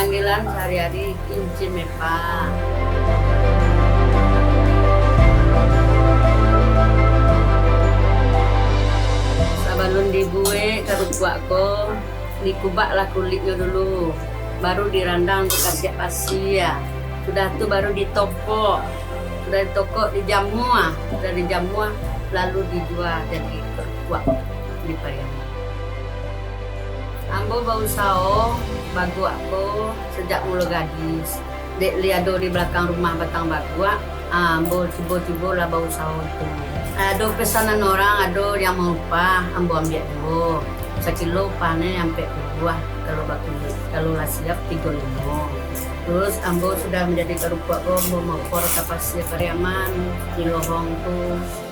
panggilan sehari-hari Inci Mepa. Sebelum dibuat kerupuk ko, dikubak lah kulitnya dulu, baru dirandang untuk kasih pasir. Sudah tuh baru ditokok, sudah dijamu, lalu dijual jadi kerupuk di Pariaman. Ambo bau sao, bagu aku sejak mula gadis. Dek liado di belakang rumah batang bagu, ambo cibo-cibo lah bau sao itu. Ada pesanan orang, ada yang mau upah, ambo ambil dulu. Sekilo panen sampai 2 kalau baku, kalau lah siap 35. Terus ambo sudah menjadi kerupuk, ambo mau por ke pasir Pariaman, di Lohong tuh.